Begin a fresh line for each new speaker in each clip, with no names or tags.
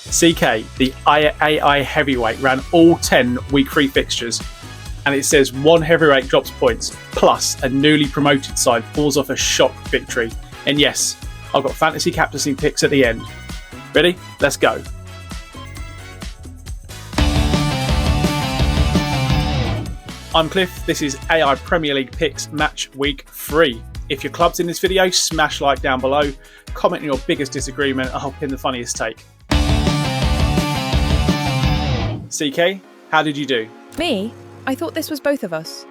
CeeKay, the AI heavyweight, ran all 10 week 3 fixtures, and it says one heavyweight drops points, plus a newly promoted side falls off a shock victory. And yes, I've got fantasy captaincy picks at the end. Ready? Let's go. I'm Cliff, this is AI Premier League Picks Match Week 3. If your club's in this video, smash like down below, comment on your biggest disagreement, I'll pin the funniest take. CeeKay, how did you do?
Me? I thought this was both of us.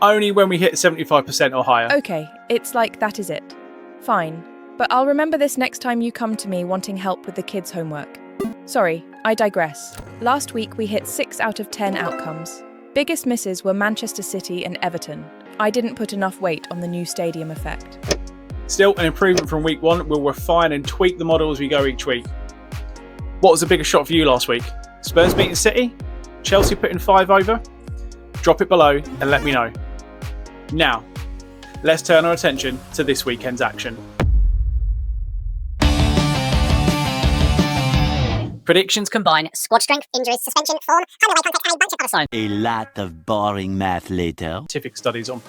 Only when we hit 75% or higher.
Okay, it's like that is it. Fine. But I'll remember this next time you come to me wanting help with the kids' homework. Sorry, I digress. Last week we hit 6 out of 10 outcomes. Biggest misses were Manchester City and Everton. I didn't put enough weight on the new stadium effect.
Still an improvement from week 1. We'll refine and tweak the model as we go each week. What was the biggest shot for you last week? Spurs beating City? Chelsea putting 5 over? Drop it below and let me know. Now, let's turn our attention to this weekend's action.
Predictions combine squad strength, injuries, suspension, form, home away context, and a bunch of other signs.
A lot of boring math later.
Scientific studies on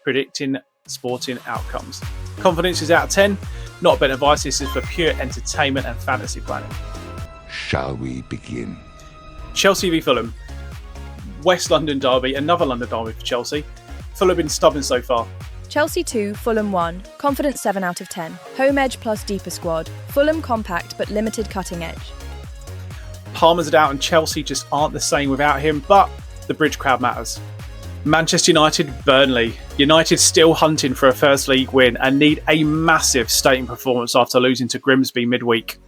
predicting sporting outcomes. Confidence is out of 10. Not a bit of advice, this is for pure entertainment and fantasy planning.
Shall we begin?
Chelsea v Fulham. West London derby, another London derby for Chelsea. Fulham have been stubborn so far.
Chelsea 2, Fulham 1. Confidence 7 out of 10. Home edge plus deeper squad. Fulham compact but limited cutting edge.
Palmer's out and Chelsea just aren't the same without him, but the bridge crowd matters. Manchester United, Burnley. United still hunting for a first league win and need a massive stating performance after losing to Grimsby midweek.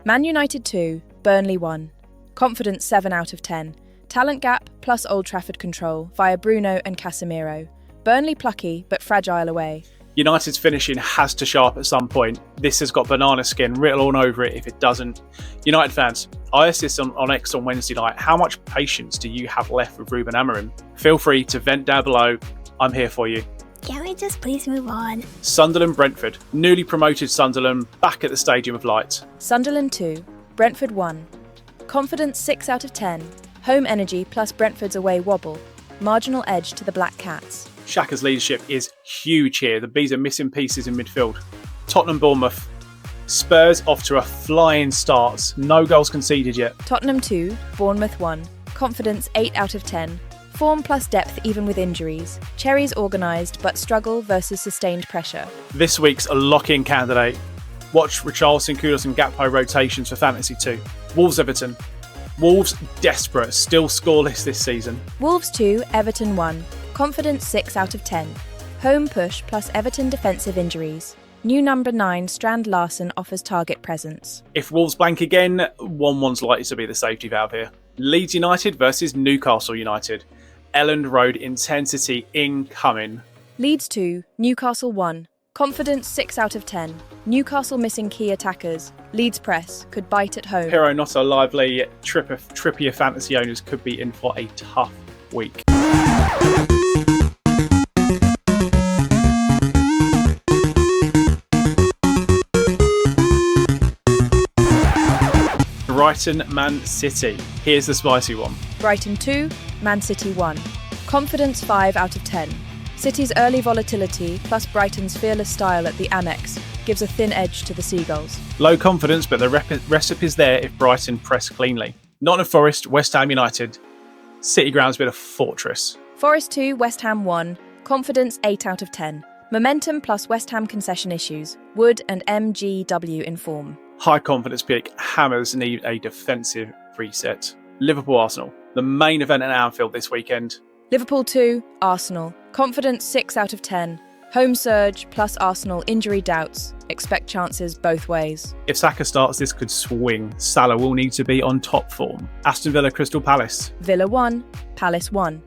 Man United 2, Burnley 1. Confidence 7 out of 10. Talent gap plus Old Trafford control via Bruno and Casemiro. Burnley plucky but fragile away.
United's finishing has to show up at some point. This has got banana skin written all over it if it doesn't. United fans, I asked this on X on Wednesday night. How much patience do you have left with Ruben Amorim? Feel free to vent down below. I'm here for you.
Can we just please move on?
Sunderland, Brentford. Newly promoted Sunderland back at the Stadium of Light.
Sunderland 2, Brentford 1. Confidence 6 out of 10. Home energy plus Brentford's away wobble. Marginal edge to the Black Cats.
Xhaka's leadership is huge here. The Bees are missing pieces in midfield. Tottenham, Bournemouth. Spurs off to a flying start. No goals conceded yet.
Tottenham 2, Bournemouth 1. Confidence 8 out of 10. Form plus depth even with injuries. Cherries organised but struggle versus sustained pressure.
This week's a lock-in candidate. Watch Richarlison, Kudus and Gakpo rotations for Fantasy 2. Wolves, Everton. Wolves desperate, still scoreless this season.
Wolves 2, Everton 1. Confidence 6 out of 10. Home push plus Everton defensive injuries. New number 9, Strand Larsen offers target presence.
If Wolves blank again, 1-1's likely to be the safety valve here. Leeds United versus Newcastle United. Elland Road intensity incoming.
Leeds 2, Newcastle 1. Confidence 6 out of 10. Newcastle missing key attackers. Leeds press could bite at home.
Hero not so lively. Trippier fantasy owners could be in for a tough week. Brighton, Man City. Here's the spicy one.
Brighton 2, Man City 1. Confidence 5 out of 10. City's early volatility plus Brighton's fearless style at the Amex gives a thin edge to the Seagulls.
Low confidence, but the recipe's there if Brighton press cleanly. Nottingham Forest, West Ham United. City ground's been a fortress.
Forest 2, West Ham 1. Confidence 8 out of 10. Momentum plus West Ham concession issues. Wood and MGW in form.
High confidence pick. Hammers need a defensive reset. Liverpool Arsenal. The main event at Anfield this weekend.
Liverpool 2, Arsenal. Confidence 6 out of 10. Home surge plus Arsenal injury doubts. Expect chances both ways.
If Saka starts, this could swing. Salah will need to be on top form. Aston Villa Crystal Palace.
Villa 1, Palace 1.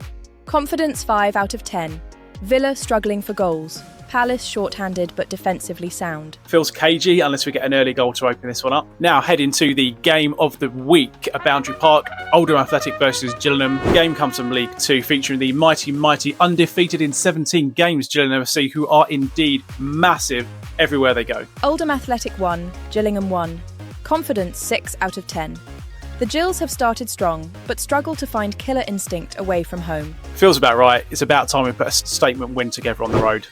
Confidence 5 out of 10. Villa struggling for goals. Palace short-handed but defensively sound.
Feels cagey unless we get an early goal to open this one up. Now head into the game of the week at Boundary Park. Oldham Athletic versus Gillingham. The game comes from League 2 featuring the mighty undefeated in 17 games Gillingham FC, who are indeed massive everywhere they go.
Oldham Athletic 1, Gillingham 1. Confidence 6 out of 10. The Gills have started strong, but struggle to find killer instinct away from home.
Feels about right. It's about time we put a statement win together on the road.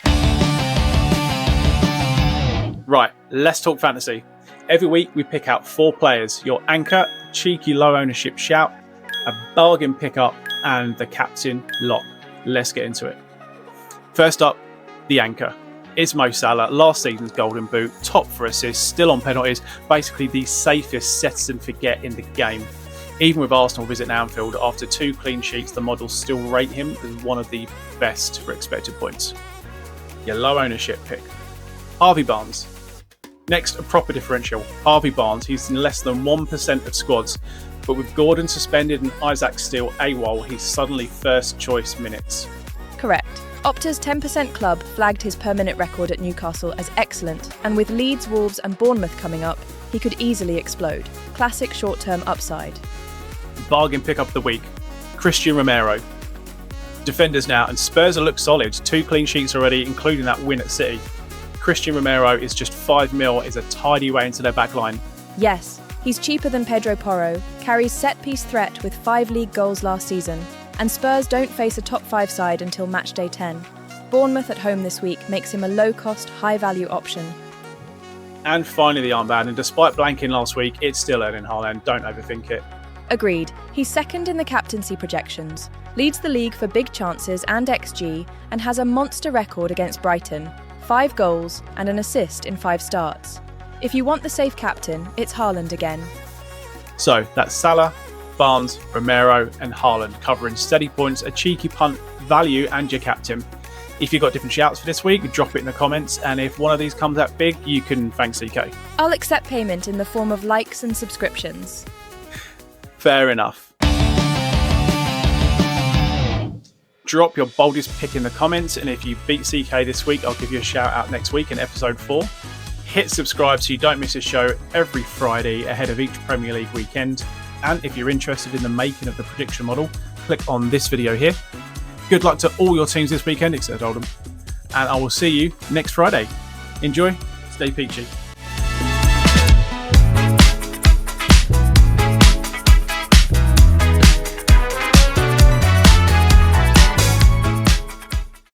Right, let's talk fantasy. Every week we pick out 4 players, your anchor, cheeky low ownership shout, a bargain pickup, and the captain lock. Let's get into it. First up, the anchor. It's Mo Salah, last season's golden boot, top for assists, still on penalties, basically the safest set and forget in the game. Even with Arsenal visiting Anfield, after 2 clean sheets, the models still rate him as one of the best for expected points. Your low ownership pick, Harvey Barnes. Next, a proper differential. Harvey Barnes, he's in less than 1% of squads, but with Gordon suspended and Isaac Steele AWOL, he's suddenly first choice minutes.
Correct. Opta's 10% club flagged his per-minute record at Newcastle as excellent, and with Leeds, Wolves and Bournemouth coming up, he could easily explode. Classic short-term upside.
Bargain pickup of the week, Christian Romero. Defenders now, and Spurs look solid. 2 clean sheets already, including that win at City. Christian Romero is just 5 mil, is a tidy way into their backline.
Yes, he's cheaper than Pedro Porro, carries set-piece threat with 5 league goals last season, and Spurs don't face a top 5 side until match day 10. Bournemouth at home this week makes him a low-cost, high-value option.
And finally the armband, and despite blanking last week, it's still Erling Haaland, don't overthink it.
Agreed. He's second in the captaincy projections, leads the league for big chances and XG, and has a monster record against Brighton, 5 goals and an assist in 5 starts. If you want the safe captain, it's Haaland again.
So that's Salah, Barnes, Romero and Haaland covering steady points, a cheeky punt, value and your captain. If you've got different shouts for this week, drop it in the comments, and if one of these comes out big, you can thank CeeKay.
I'll accept payment in the form of likes and subscriptions.
Fair enough. Drop your boldest pick in the comments, and if you beat CeeKay this week, I'll give you a shout out next week in episode 4. Hit subscribe so you don't miss a show every Friday ahead of each Premier League weekend. And if you're interested in the making of the prediction model, click on this video here. Good luck to all your teams this weekend, except Oldham. And I will see you next Friday. Enjoy, stay peachy.